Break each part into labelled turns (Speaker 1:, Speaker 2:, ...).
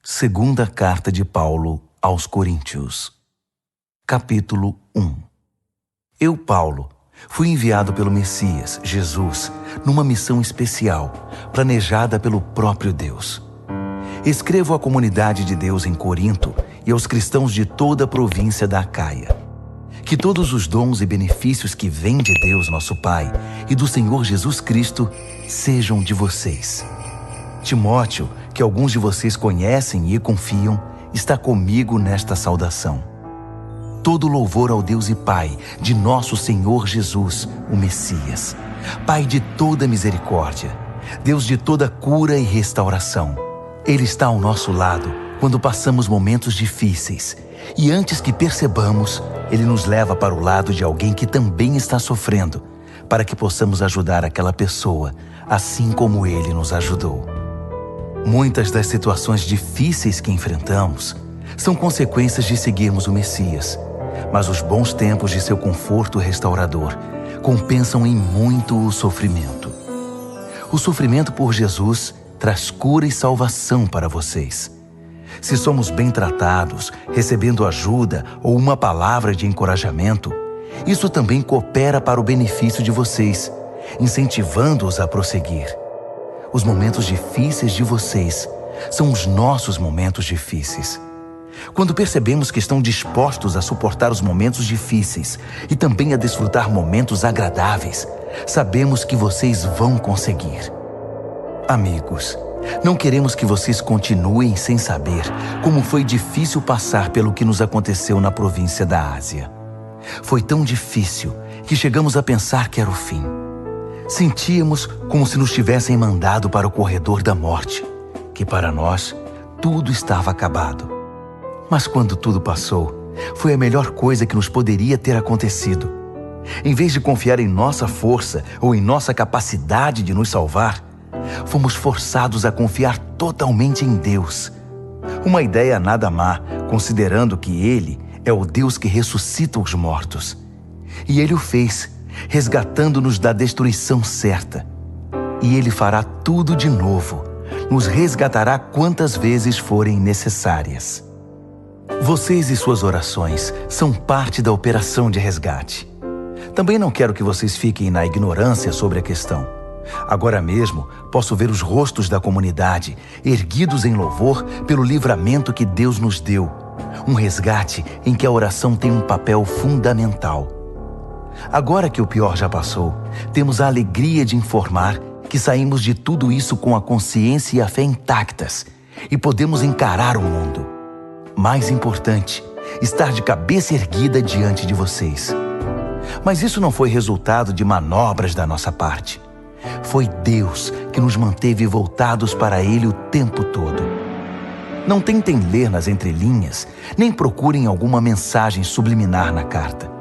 Speaker 1: Segunda Carta de Paulo aos Coríntios. Capítulo 1. Eu, Paulo, fui enviado pelo Messias, Jesus, numa missão especial, planejada pelo próprio Deus. Escrevo à comunidade de Deus em Corinto e aos cristãos de toda a província da Acaia. Que todos os dons e benefícios que vêm de Deus, nosso Pai, e do Senhor Jesus Cristo, sejam de vocês. Timóteo, que alguns de vocês conhecem e confiam, está comigo nesta saudação. Todo louvor ao Deus e Pai de nosso Senhor Jesus, o Messias, Pai de toda misericórdia, Deus de toda cura e restauração. Ele está ao nosso lado quando passamos momentos difíceis e antes que percebamos, Ele nos leva para o lado de alguém que também está sofrendo, para que possamos ajudar aquela pessoa, assim como Ele nos ajudou. Muitas das situações difíceis que enfrentamos são consequências de seguirmos o Messias, mas os bons tempos de seu conforto restaurador compensam em muito o sofrimento. O sofrimento por Jesus traz cura e salvação para vocês. Se somos bem tratados, recebendo ajuda ou uma palavra de encorajamento, isso também coopera para o benefício de vocês, incentivando-os a prosseguir. Os momentos difíceis de vocês são os nossos momentos difíceis. Quando percebemos que estão dispostos a suportar os momentos difíceis e também a desfrutar momentos agradáveis, sabemos que vocês vão conseguir. Amigos, não queremos que vocês continuem sem saber como foi difícil passar pelo que nos aconteceu na província da Ásia. Foi tão difícil que chegamos a pensar que era o fim. Sentíamos como se nos tivessem mandado para o corredor da morte, que para nós tudo estava acabado. Mas quando tudo passou, foi a melhor coisa que nos poderia ter acontecido. Em vez de confiar em nossa força ou em nossa capacidade de nos salvar, fomos forçados a confiar totalmente em Deus. Uma ideia nada má, considerando que Ele é o Deus que ressuscita os mortos. E Ele o fez, resgatando-nos da destruição certa. E Ele fará tudo de novo, nos resgatará quantas vezes forem necessárias. Vocês e suas orações são parte da operação de resgate. Também não quero que vocês fiquem na ignorância sobre a questão. Agora mesmo, posso ver os rostos da comunidade erguidos em louvor pelo livramento que Deus nos deu. Um resgate em que a oração tem um papel fundamental. Agora que o pior já passou, temos a alegria de informar que saímos de tudo isso com a consciência e a fé intactas e podemos encarar o mundo. Mais importante, estar de cabeça erguida diante de vocês. Mas isso não foi resultado de manobras da nossa parte. Foi Deus que nos manteve voltados para Ele o tempo todo. Não tentem ler nas entrelinhas, nem procurem alguma mensagem subliminar na carta.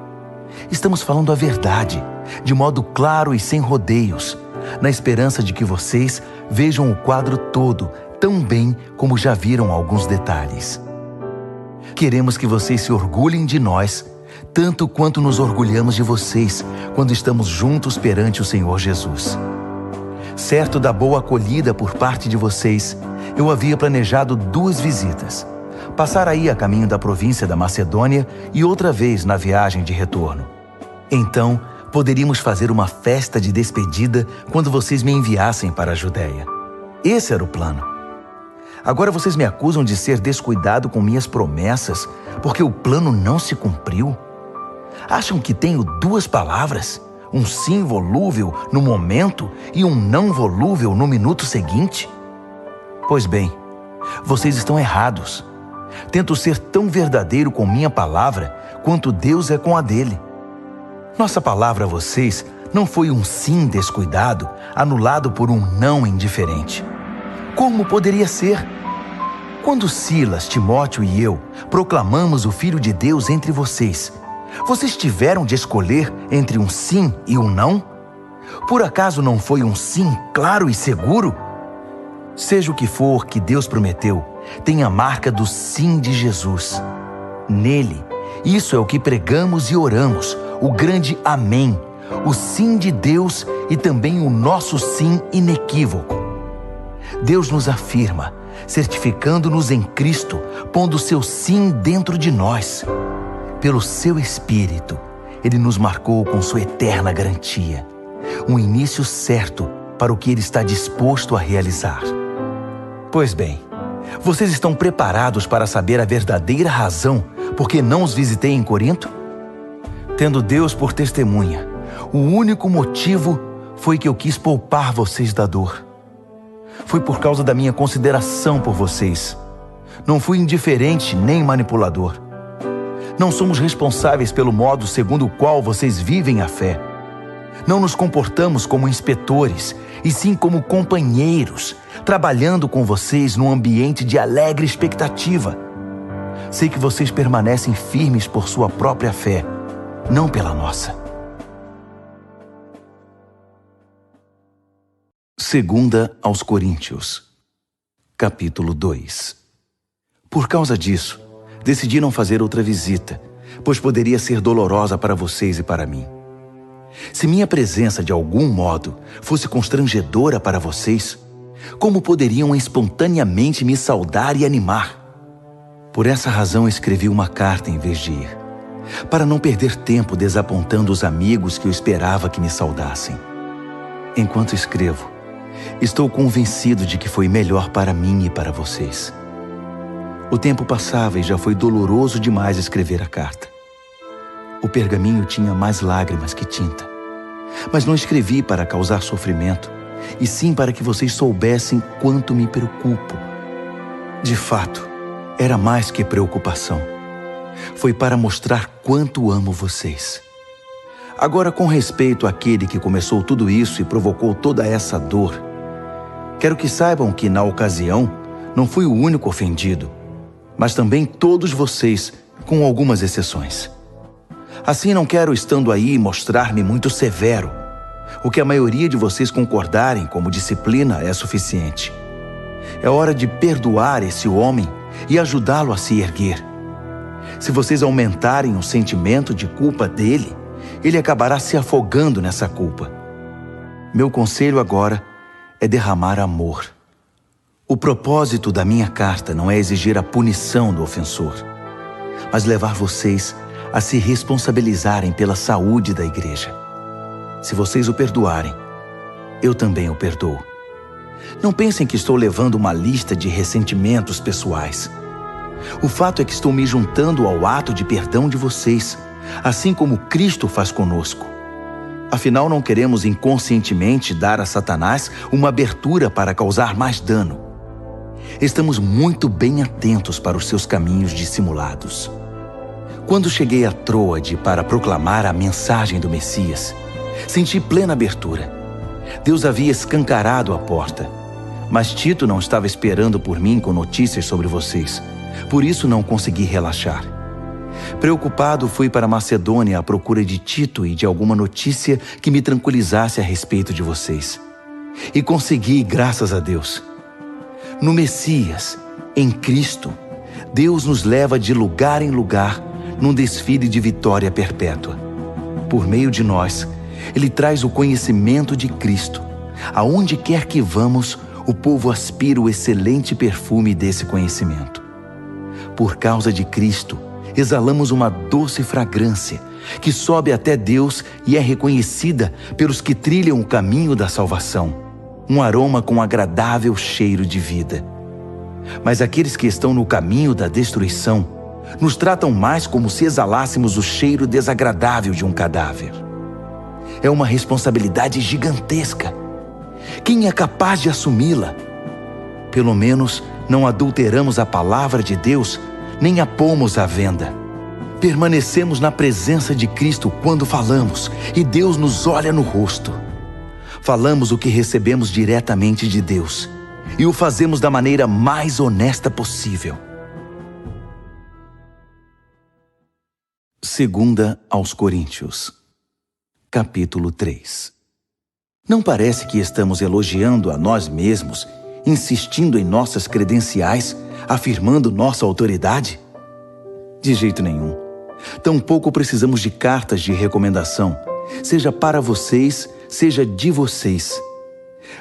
Speaker 1: Estamos falando a verdade, de modo claro e sem rodeios, na esperança de que vocês vejam o quadro todo tão bem como já viram alguns detalhes. Queremos que vocês se orgulhem de nós, tanto quanto nos orgulhamos de vocês quando estamos juntos perante o Senhor Jesus. Certo da boa acolhida por parte de vocês, eu havia planejado 2 visitas. Passar aí a caminho da província da Macedônia e outra vez na viagem de retorno. Então, poderíamos fazer uma festa de despedida quando vocês me enviassem para a Judéia. Esse era o plano. Agora vocês me acusam de ser descuidado com minhas promessas porque o plano não se cumpriu? Acham que tenho 2 palavras? Um sim volúvel no momento e um não volúvel no minuto seguinte? Pois bem, vocês estão errados. Tento ser tão verdadeiro com minha palavra quanto Deus é com a dele. Nossa palavra a vocês não foi um sim descuidado, anulado por um não indiferente. Como poderia ser? Quando Silas, Timóteo e eu proclamamos o Filho de Deus entre vocês, vocês tiveram de escolher entre um sim e um não? Por acaso não foi um sim claro e seguro? Seja o que for que Deus prometeu, tem a marca do sim de Jesus. Nele, isso é o que pregamos e oramos, o grande amém, o sim de Deus e também o nosso sim inequívoco. Deus nos afirma, certificando-nos em Cristo, pondo seu sim dentro de nós. Pelo seu Espírito, Ele nos marcou com sua eterna garantia, um início certo para o que Ele está disposto a realizar. Pois bem, vocês estão preparados para saber a verdadeira razão por que não os visitei em Corinto? Tendo Deus por testemunha, o único motivo foi que eu quis poupar vocês da dor. Foi por causa da minha consideração por vocês. Não fui indiferente nem manipulador. Não somos responsáveis pelo modo segundo o qual vocês vivem a fé. Não nos comportamos como inspetores, e sim como companheiros, trabalhando com vocês num ambiente de alegre expectativa. Sei que vocês permanecem firmes por sua própria fé, não pela nossa. Segunda aos Coríntios, capítulo 2. Por causa disso, decidi não fazer outra visita, pois poderia ser dolorosa para vocês e para mim. Se minha presença de algum modo fosse constrangedora para vocês, como poderiam espontaneamente me saudar e animar? Por essa razão escrevi uma carta em vez de ir, para não perder tempo desapontando os amigos que eu esperava que me saudassem. Enquanto escrevo, estou convencido de que foi melhor para mim e para vocês. O tempo passava e já foi doloroso demais escrever a carta. O pergaminho tinha mais lágrimas que tinta. Mas não escrevi para causar sofrimento, e sim para que vocês soubessem quanto me preocupo. De fato, era mais que preocupação. Foi para mostrar quanto amo vocês. Agora, com respeito àquele que começou tudo isso e provocou toda essa dor, quero que saibam que, na ocasião, não fui o único ofendido, mas também todos vocês, com algumas exceções. Assim, não quero, estando aí, mostrar-me muito severo. O que a maioria de vocês concordarem como disciplina é suficiente. É hora de perdoar esse homem e ajudá-lo a se erguer. Se vocês aumentarem o sentimento de culpa dele, ele acabará se afogando nessa culpa. Meu conselho agora é derramar amor. O propósito da minha carta não é exigir a punição do ofensor, mas levar vocês a se responsabilizarem pela saúde da igreja. Se vocês o perdoarem, eu também o perdoo. Não pensem que estou levando uma lista de ressentimentos pessoais. O fato é que estou me juntando ao ato de perdão de vocês, assim como Cristo faz conosco. Afinal, não queremos inconscientemente dar a Satanás uma abertura para causar mais dano. Estamos muito bem atentos para os seus caminhos dissimulados. Quando cheguei a Troade para proclamar a mensagem do Messias, senti plena abertura. Deus havia escancarado a porta, mas Tito não estava esperando por mim com notícias sobre vocês. Por isso não consegui relaxar. Preocupado, fui para Macedônia à procura de Tito e de alguma notícia que me tranquilizasse a respeito de vocês. E consegui, graças a Deus. No Messias, em Cristo, Deus nos leva de lugar em lugar num desfile de vitória perpétua. Por meio de nós, Ele traz o conhecimento de Cristo. Aonde quer que vamos, o povo aspira o excelente perfume desse conhecimento. Por causa de Cristo, exalamos uma doce fragrância que sobe até Deus e é reconhecida pelos que trilham o caminho da salvação. Um aroma com agradável cheiro de vida. Mas aqueles que estão no caminho da destruição nos tratam mais como se exalássemos o cheiro desagradável de um cadáver. É uma responsabilidade gigantesca. Quem é capaz de assumi-la? Pelo menos não adulteramos a palavra de Deus, nem a pomos à venda. Permanecemos na presença de Cristo quando falamos, e Deus nos olha no rosto. Falamos o que recebemos diretamente de Deus, e o fazemos da maneira mais honesta possível. Segunda aos Coríntios, capítulo 3. Não parece que estamos elogiando a nós mesmos, insistindo em nossas credenciais, afirmando nossa autoridade? De jeito nenhum. Tampouco precisamos de cartas de recomendação, seja para vocês, seja de vocês.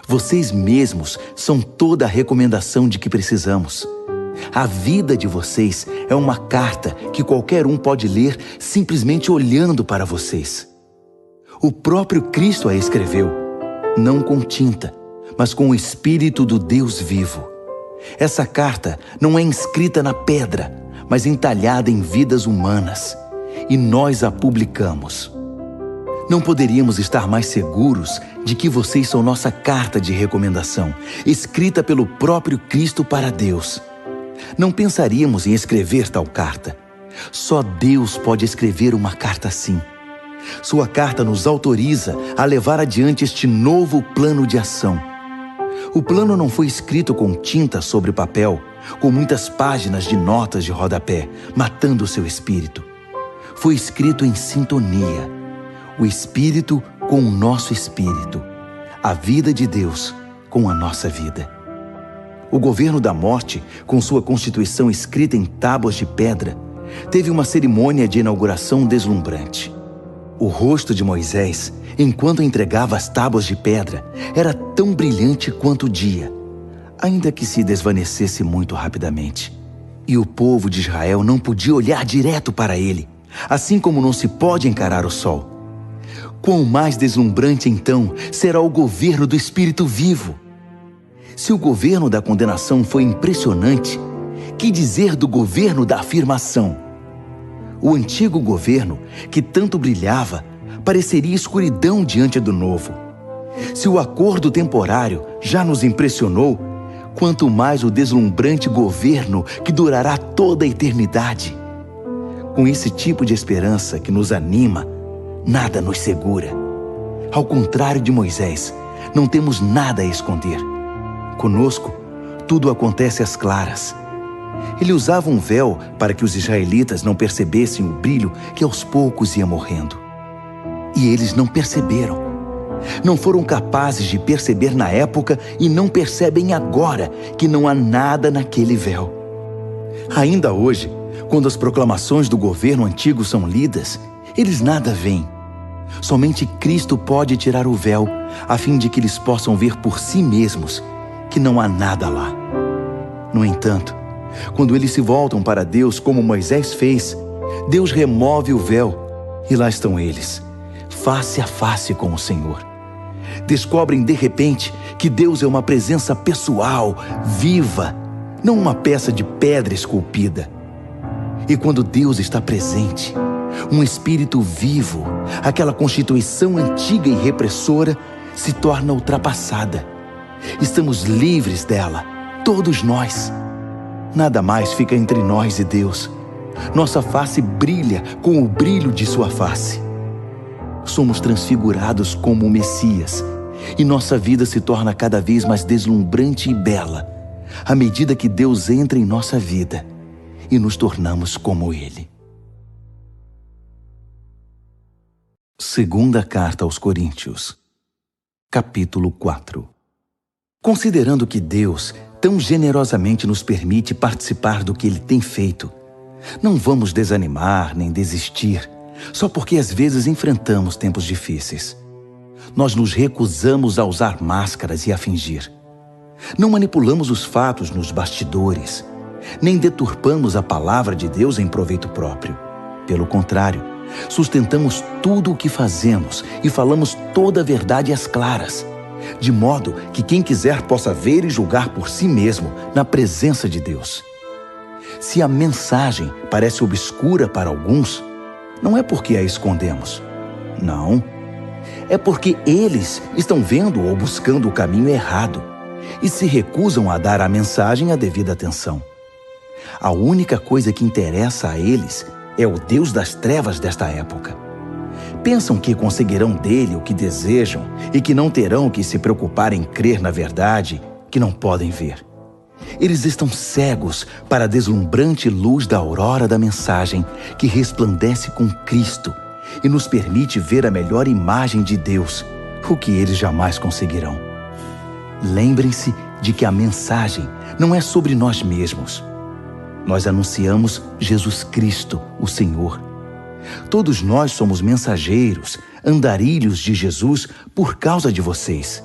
Speaker 1: Vocês mesmos são toda a recomendação de que precisamos. A vida de vocês é uma carta que qualquer um pode ler simplesmente olhando para vocês. O próprio Cristo a escreveu, não com tinta, mas com o Espírito do Deus vivo. Essa carta não é inscrita na pedra, mas entalhada em vidas humanas, e nós a publicamos. Não poderíamos estar mais seguros de que vocês são nossa carta de recomendação, escrita pelo próprio Cristo para Deus. Não pensaríamos em escrever tal carta. Só Deus pode escrever uma carta assim. Sua carta nos autoriza a levar adiante este novo plano de ação. O plano não foi escrito com tinta sobre papel, com muitas páginas de notas de rodapé, matando o seu espírito. Foi escrito em sintonia. O Espírito com o nosso espírito. A vida de Deus com a nossa vida. O governo da morte, com sua constituição escrita em tábuas de pedra, teve uma cerimônia de inauguração deslumbrante. O rosto de Moisés, enquanto entregava as tábuas de pedra, era tão brilhante quanto o dia, ainda que se desvanecesse muito rapidamente. E o povo de Israel não podia olhar direto para ele, assim como não se pode encarar o sol. Quão mais deslumbrante, então, será o governo do Espírito vivo? Se o governo da condenação foi impressionante, que dizer do governo da afirmação? O antigo governo, que tanto brilhava, pareceria escuridão diante do novo. Se o acordo temporário já nos impressionou, quanto mais o deslumbrante governo que durará toda a eternidade. Com esse tipo de esperança que nos anima, nada nos segura. Ao contrário de Moisés, não temos nada a esconder. Conosco, tudo acontece às claras. Ele usava um véu para que os israelitas não percebessem o brilho que aos poucos ia morrendo. E eles não perceberam. Não foram capazes de perceber na época e não percebem agora que não há nada naquele véu. Ainda hoje, quando as proclamações do governo antigo são lidas, eles nada veem. Somente Cristo pode tirar o véu, a fim de que eles possam ver por si mesmos que não há nada lá. No entanto, quando eles se voltam para Deus como Moisés fez, Deus remove o véu e lá estão eles, face a face com o Senhor. Descobrem de repente que Deus é uma presença pessoal, viva, não uma peça de pedra esculpida. E quando Deus está presente, um espírito vivo, aquela constituição antiga e repressora, se torna ultrapassada. Estamos livres dela, todos nós. Nada mais fica entre nós e Deus. Nossa face brilha com o brilho de sua face. Somos transfigurados como o Messias, e nossa vida se torna cada vez mais deslumbrante e bela, à medida que Deus entra em nossa vida e nos tornamos como Ele. Segunda Carta aos Coríntios, capítulo 4. Considerando que Deus tão generosamente nos permite participar do que Ele tem feito, não vamos desanimar nem desistir, só porque às vezes enfrentamos tempos difíceis. Nós nos recusamos a usar máscaras e a fingir. Não manipulamos os fatos nos bastidores, nem deturpamos a palavra de Deus em proveito próprio. Pelo contrário, sustentamos tudo o que fazemos e falamos toda a verdade às claras, de modo que quem quiser possa ver e julgar por si mesmo na presença de Deus. Se a mensagem parece obscura para alguns, não é porque a escondemos. Não. É porque eles estão vendo ou buscando o caminho errado e se recusam a dar à mensagem a devida atenção. A única coisa que interessa a eles é o Deus das trevas desta época. Pensam que conseguirão dele o que desejam e que não terão que se preocupar em crer na verdade que não podem ver. Eles estão cegos para a deslumbrante luz da aurora da mensagem que resplandece com Cristo e nos permite ver a melhor imagem de Deus, o que eles jamais conseguirão. Lembrem-se de que a mensagem não é sobre nós mesmos. Nós anunciamos Jesus Cristo, o Senhor. Todos nós somos mensageiros, andarilhos de Jesus por causa de vocês.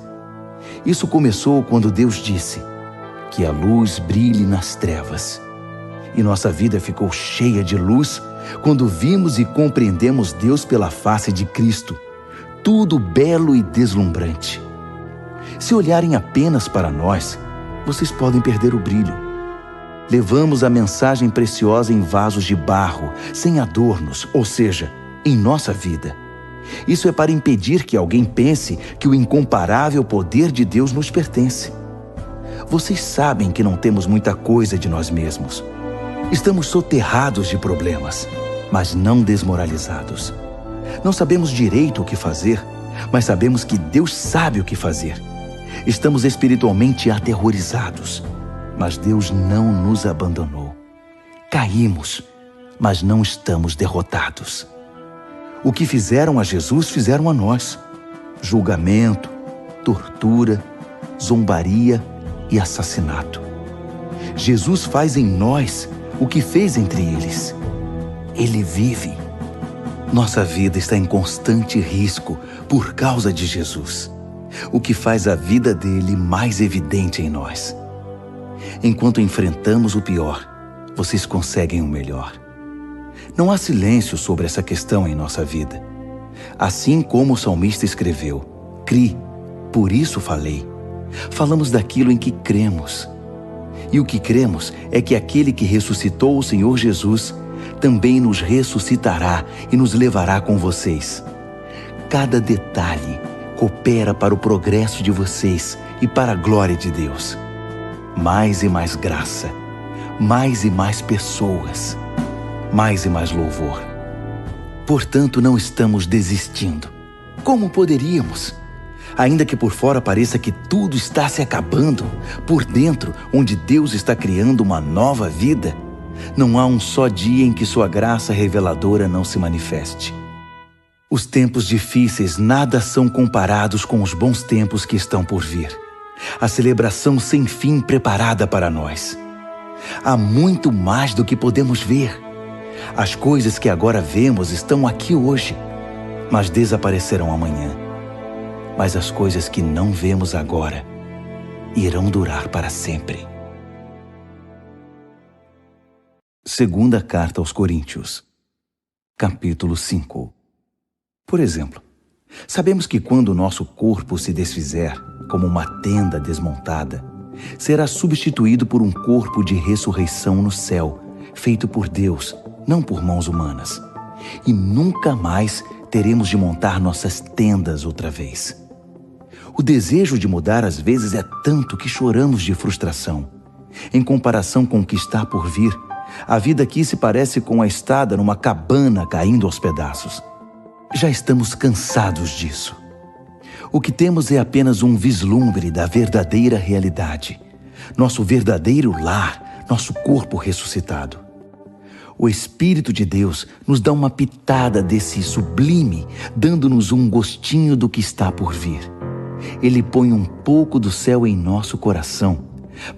Speaker 1: Isso começou quando Deus disse que a luz brilhe nas trevas. E nossa vida ficou cheia de luz quando vimos e compreendemos Deus pela face de Cristo, tudo belo e deslumbrante. Se olharem apenas para nós, vocês podem perder o brilho. Levamos a mensagem preciosa em vasos de barro, sem adornos, ou seja, em nossa vida. Isso é para impedir que alguém pense que o incomparável poder de Deus nos pertence. Vocês sabem que não temos muita coisa de nós mesmos. Estamos soterrados de problemas, mas não desmoralizados. Não sabemos direito o que fazer, mas sabemos que Deus sabe o que fazer. Estamos espiritualmente aterrorizados, mas Deus não nos abandonou. Caímos, mas não estamos derrotados. O que fizeram a Jesus, fizeram a nós. Julgamento, tortura, zombaria e assassinato. Jesus faz em nós o que fez entre eles. Ele vive. Nossa vida está em constante risco por causa de Jesus, o que faz a vida dele mais evidente em nós. Enquanto enfrentamos o pior, vocês conseguem o melhor. Não há silêncio sobre essa questão em nossa vida. Assim como o salmista escreveu, "Cri, por isso falei." Falamos daquilo em que cremos. E o que cremos é que aquele que ressuscitou o Senhor Jesus também nos ressuscitará e nos levará com vocês. Cada detalhe coopera para o progresso de vocês e para a glória de Deus. Mais e mais graça, mais e mais pessoas, mais e mais louvor. Portanto, não estamos desistindo. Como poderíamos? Ainda que por fora pareça que tudo está se acabando, por dentro, onde Deus está criando uma nova vida, não há um só dia em que sua graça reveladora não se manifeste. Os tempos difíceis nada são comparados com os bons tempos que estão por vir. A celebração sem fim preparada para nós. Há muito mais do que podemos ver. As coisas que agora vemos estão aqui hoje, mas desaparecerão amanhã. Mas as coisas que não vemos agora irão durar para sempre. Segunda Carta aos Coríntios, capítulo 5. Por exemplo, sabemos que quando o nosso corpo se desfizer, como uma tenda desmontada, será substituído por um corpo de ressurreição no céu, feito por Deus, não por mãos humanas. E nunca mais teremos de montar nossas tendas outra vez. O desejo de mudar às vezes é tanto que choramos de frustração. Em comparação com o que está por vir, a vida aqui se parece com a estada numa cabana caindo aos pedaços. Já estamos cansados disso. O que temos é apenas um vislumbre da verdadeira realidade. Nosso verdadeiro lar, nosso corpo ressuscitado. O Espírito de Deus nos dá uma pitada desse sublime, dando-nos um gostinho do que está por vir. Ele põe um pouco do céu em nosso coração,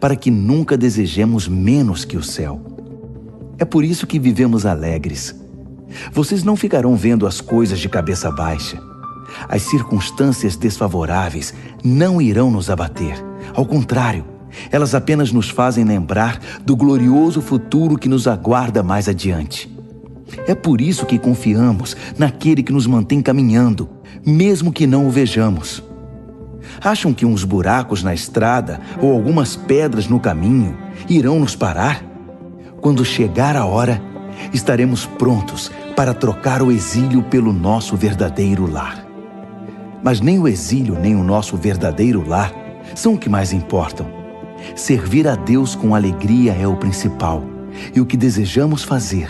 Speaker 1: para que nunca desejemos menos que o céu. É por isso que vivemos alegres. Vocês não ficarão vendo as coisas de cabeça baixa. As circunstâncias desfavoráveis não irão nos abater. Ao contrário, elas apenas nos fazem lembrar do glorioso futuro que nos aguarda mais adiante. É por isso que confiamos naquele que nos mantém caminhando, mesmo que não o vejamos. Acham que uns buracos na estrada ou algumas pedras no caminho irão nos parar? Quando chegar a hora, estaremos prontos para trocar o exílio pelo nosso verdadeiro lar. Mas nem o exílio nem o nosso verdadeiro lar são o que mais importam. Servir a Deus com alegria é o principal e o que desejamos fazer,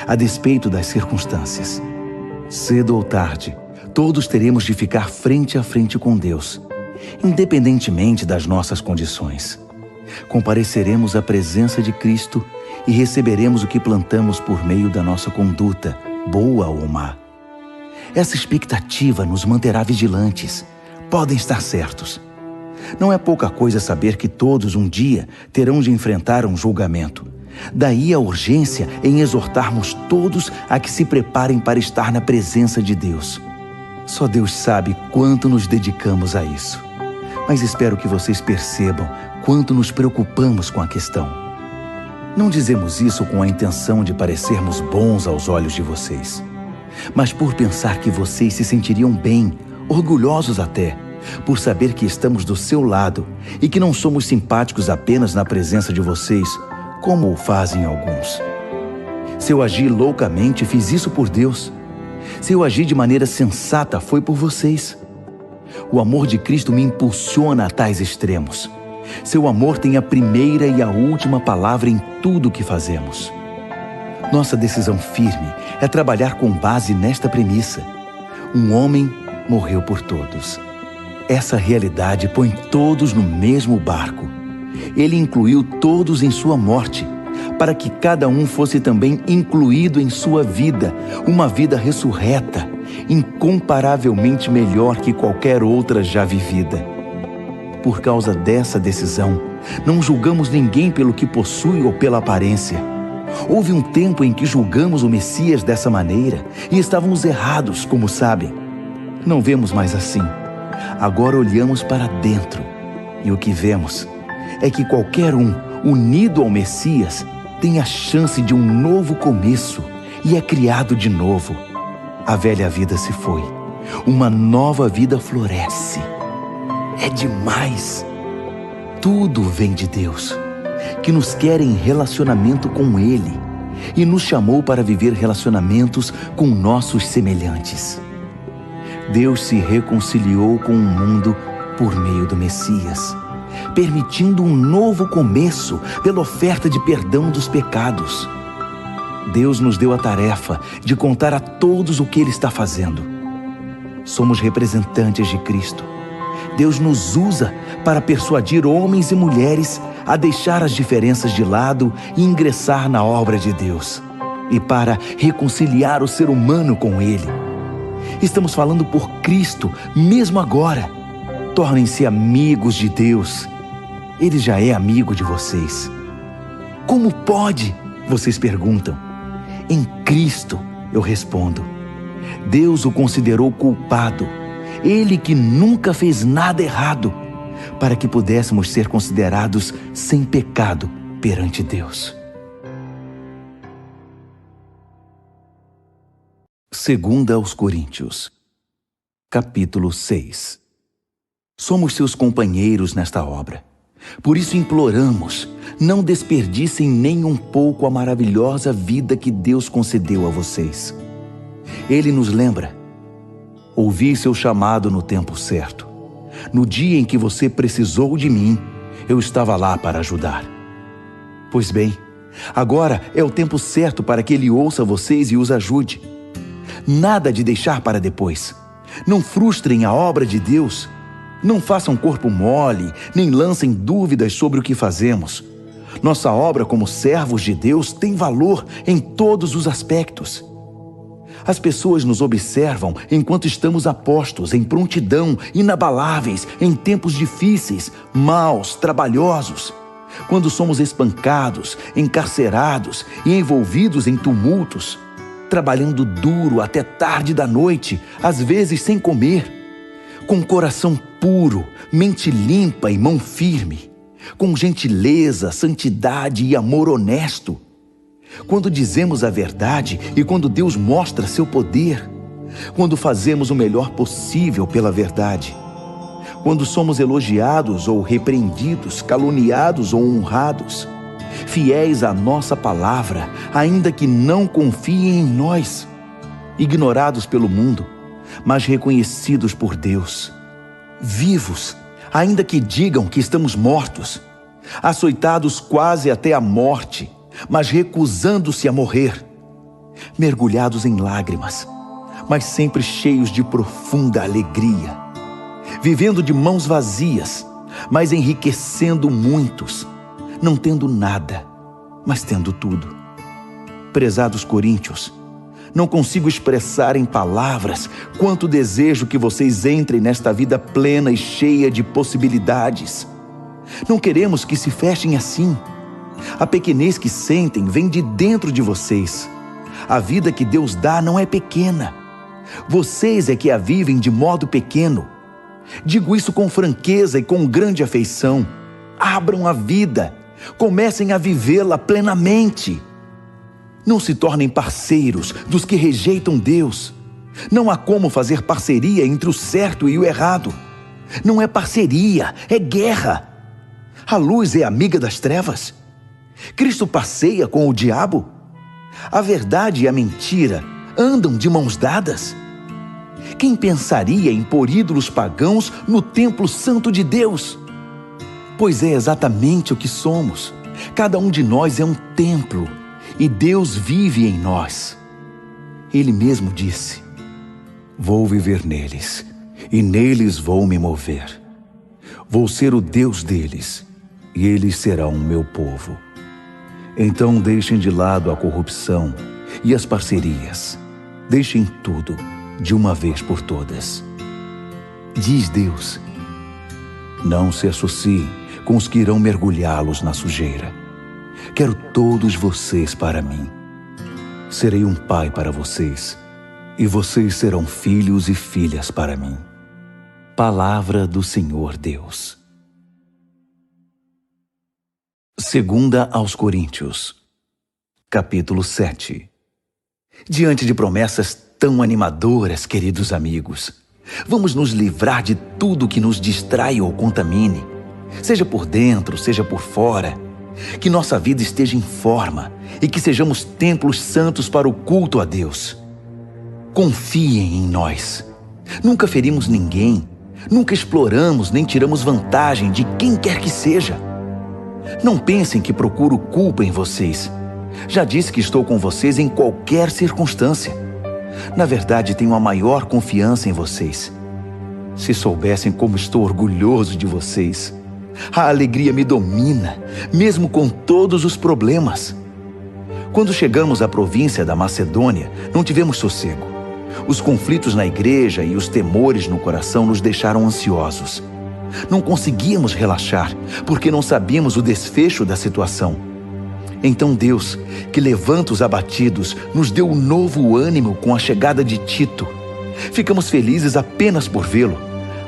Speaker 1: a despeito das circunstâncias. Cedo ou tarde, todos teremos de ficar frente a frente com Deus, independentemente das nossas condições. Compareceremos à presença de Cristo e receberemos o que plantamos por meio da nossa conduta, boa ou má. Essa expectativa nos manterá vigilantes. Podem estar certos. Não é pouca coisa saber que todos um dia terão de enfrentar um julgamento. Daí a urgência em exortarmos todos a que se preparem para estar na presença de Deus. Só Deus sabe quanto nos dedicamos a isso. mas espero que vocês percebam quanto nos preocupamos com a questão. Não dizemos isso com a intenção de parecermos bons aos olhos de vocês, mas por pensar que vocês se sentiriam bem, orgulhosos até, por saber que estamos do seu lado e que não somos simpáticos apenas na presença de vocês, como o fazem alguns. Se eu agi loucamente, fiz isso por Deus. Se eu agi de maneira sensata, foi por vocês. O amor de Cristo me impulsiona a tais extremos. Seu amor tem a primeira e a última palavra em tudo o que fazemos. Nossa decisão firme é trabalhar com base nesta premissa: um homem morreu por todos. Essa realidade põe todos no mesmo barco. Ele incluiu todos em sua morte, para que cada um fosse também incluído em sua vida, uma vida ressurreta, incomparavelmente melhor que qualquer outra já vivida. Por causa dessa decisão, não julgamos ninguém pelo que possui ou pela aparência. Houve um tempo em que julgamos o Messias dessa maneira e estávamos errados, como sabem. Não vemos mais assim. Agora olhamos para dentro e o que vemos é que qualquer um unido ao Messias tem a chance de um novo começo e é criado de novo. A velha vida se foi, uma nova vida floresce. É demais! Tudo vem de Deus, que nos quer em relacionamento com Ele e nos chamou para viver relacionamentos com nossos semelhantes. Deus se reconciliou com o mundo por meio do Messias, permitindo um novo começo pela oferta de perdão dos pecados. Deus nos deu a tarefa de contar a todos o que Ele está fazendo. Somos representantes de Cristo. Deus nos usa para persuadir homens e mulheres a deixar as diferenças de lado e ingressar na obra de Deus, e para reconciliar o ser humano com Ele. Estamos falando por Cristo, mesmo agora. Tornem-se amigos de Deus. Ele já é amigo de vocês. Como pode? Vocês perguntam. Em Cristo, eu respondo. Deus o considerou culpado, Ele que nunca fez nada errado, para que pudéssemos ser considerados sem pecado perante Deus. 2 aos Coríntios, capítulo 6. Somos seus companheiros nesta obra. Por isso imploramos, não desperdicem nem um pouco a maravilhosa vida que Deus concedeu a vocês. Ele nos lembra: ouvi seu chamado no tempo certo. No dia em que você precisou de mim, eu estava lá para ajudar. Pois bem, agora é o tempo certo para que Ele ouça vocês e os ajude. Nada de deixar para depois. Não frustrem a obra de Deus. Não façam corpo mole, nem lancem dúvidas sobre o que fazemos. Nossa obra como servos de Deus tem valor em todos os aspectos. As pessoas nos observam enquanto estamos a postos, em prontidão, inabaláveis, em tempos difíceis, maus, trabalhosos. Quando somos espancados, encarcerados e envolvidos em tumultos, trabalhando duro até tarde da noite, às vezes sem comer, com coração puro, mente limpa e mão firme, com gentileza, santidade e amor honesto. Quando dizemos a verdade e quando Deus mostra seu poder, quando fazemos o melhor possível pela verdade, quando somos elogiados ou repreendidos, caluniados ou honrados, fiéis à nossa palavra, ainda que não confiem em nós, ignorados pelo mundo, mas reconhecidos por Deus, vivos, ainda que digam que estamos mortos, açoitados quase até a morte, mas recusando-se a morrer, mergulhados em lágrimas, mas sempre cheios de profunda alegria, vivendo de mãos vazias, mas enriquecendo muitos, não tendo nada, mas tendo tudo. Prezados coríntios, não consigo expressar em palavras quanto desejo que vocês entrem nesta vida plena e cheia de possibilidades. Não queremos que se fechem assim. A pequenez que sentem vem de dentro de vocês. A vida que Deus dá não é pequena. Vocês é que a vivem de modo pequeno. Digo isso com franqueza e com grande afeição. Abram a vida, comecem a vivê-la plenamente. Não se tornem parceiros dos que rejeitam Deus. Não há como fazer parceria entre o certo e o errado. Não é parceria, é guerra. A luz é amiga das trevas. Cristo passeia com o diabo. A verdade e a mentira andam de mãos dadas. Quem pensaria em pôr ídolos pagãos no templo santo de Deus? Pois é exatamente o que somos. Cada um de nós é um templo e Deus vive em nós. Ele mesmo disse: vou viver neles e neles vou me mover. Vou ser o Deus deles e eles serão o meu povo. Então deixem de lado a corrupção e as parcerias. Deixem tudo de uma vez por todas. Diz Deus: não se associem com os que irão mergulhá-los na sujeira. Quero todos vocês para mim. Serei um pai para vocês, e vocês serão filhos e filhas para mim. Palavra do Senhor Deus. 2 aos Coríntios, capítulo 7. Diante de promessas tão animadoras, queridos amigos, vamos nos livrar de tudo que nos distrai ou contamine, seja por dentro, seja por fora. Que nossa vida esteja em forma e que sejamos templos santos para o culto a Deus. Confiem em nós. Nunca ferimos ninguém, nunca exploramos nem tiramos vantagem de quem quer que seja. Não pensem que procuro culpa em vocês. Já disse que estou com vocês em qualquer circunstância. Na verdade, tenho a maior confiança em vocês. Se soubessem como estou orgulhoso de vocês. A alegria me domina, mesmo com todos os problemas. Quando chegamos à província da Macedônia, não tivemos sossego. Os conflitos na igreja e os temores no coração nos deixaram ansiosos. Não conseguíamos relaxar, porque não sabíamos o desfecho da situação. Então Deus, que levanta os abatidos, nos deu um novo ânimo com a chegada de Tito. Ficamos felizes apenas por vê-lo.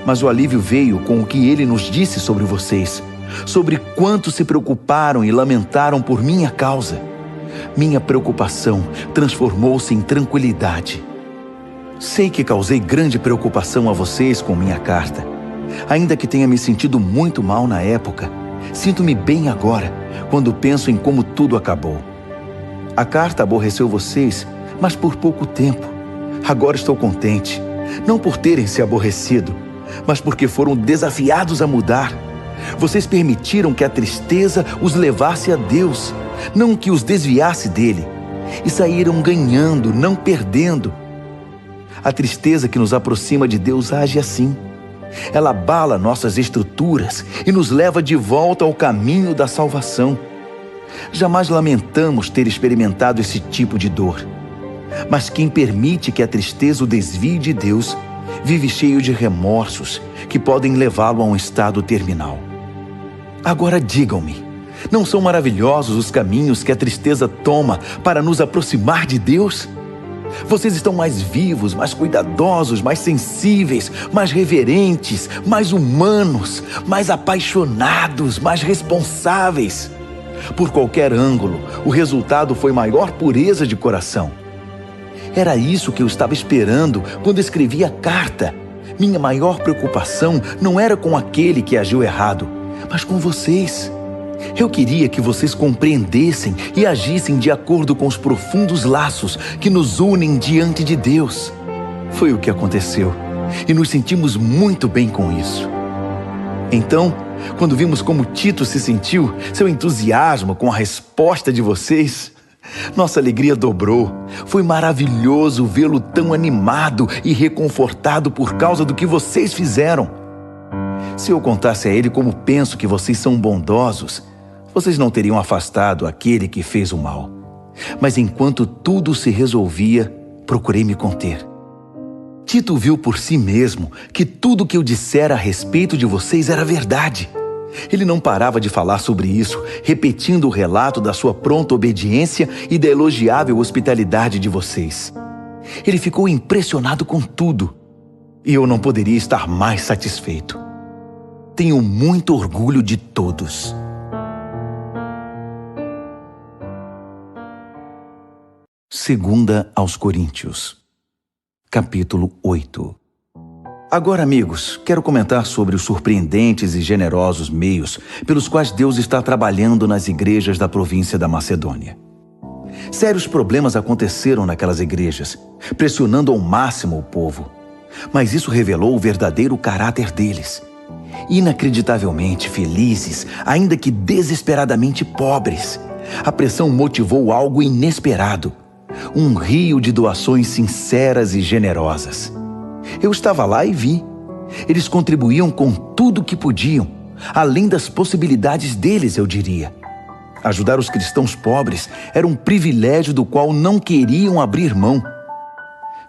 Speaker 1: Mas o alívio veio com o que ele nos disse sobre vocês, sobre quanto se preocuparam e lamentaram por minha causa. Minha preocupação transformou-se em tranquilidade. Sei que causei grande preocupação a vocês com minha carta. Ainda que tenha me sentido muito mal na época, sinto-me bem agora, quando penso em como tudo acabou. A carta aborreceu vocês, mas por pouco tempo. Agora estou contente, não por terem se aborrecido, mas porque foram desafiados a mudar. Vocês permitiram que a tristeza os levasse a Deus, não que os desviasse dele, e saíram ganhando, não perdendo. A tristeza que nos aproxima de Deus age assim. Ela abala nossas estruturas e nos leva de volta ao caminho da salvação. Jamais lamentamos ter experimentado esse tipo de dor. Mas quem permite que a tristeza o desvie de Deus, vive cheio de remorsos que podem levá-lo a um estado terminal. Agora digam-me, não são maravilhosos os caminhos que a tristeza toma para nos aproximar de Deus? Vocês estão mais vivos, mais cuidadosos, mais sensíveis, mais reverentes, mais humanos, mais apaixonados, mais responsáveis. Por qualquer ângulo, o resultado foi maior pureza de coração. Era isso que eu estava esperando quando escrevi a carta. Minha maior preocupação não era com aquele que agiu errado, mas com vocês. Eu queria que vocês compreendessem e agissem de acordo com os profundos laços que nos unem diante de Deus. Foi o que aconteceu, e nos sentimos muito bem com isso. Então, quando vimos como Tito se sentiu, seu entusiasmo com a resposta de vocês, nossa alegria dobrou. Foi maravilhoso vê-lo tão animado e reconfortado por causa do que vocês fizeram. Se eu contasse a ele como penso que vocês são bondosos, vocês não teriam afastado aquele que fez o mal. Mas enquanto tudo se resolvia, procurei me conter. Tito viu por si mesmo que tudo que eu dissera a respeito de vocês era verdade. Ele não parava de falar sobre isso, repetindo o relato da sua pronta obediência e da elogiável hospitalidade de vocês. Ele ficou impressionado com tudo. e eu não poderia estar mais satisfeito. Tenho muito orgulho de todos. Segunda aos Coríntios, capítulo 8. Agora, amigos, quero comentar sobre os surpreendentes e generosos meios pelos quais Deus está trabalhando nas igrejas da província da Macedônia. Sérios problemas aconteceram naquelas igrejas, pressionando ao máximo o povo. Mas isso revelou o verdadeiro caráter deles. Inacreditavelmente felizes, ainda que desesperadamente pobres, a pressão motivou algo inesperado. Um rio de doações sinceras e generosas. Eu estava lá e vi. Eles contribuíam com tudo o que podiam, além das possibilidades deles, eu diria. Ajudar os cristãos pobres era um privilégio do qual não queriam abrir mão.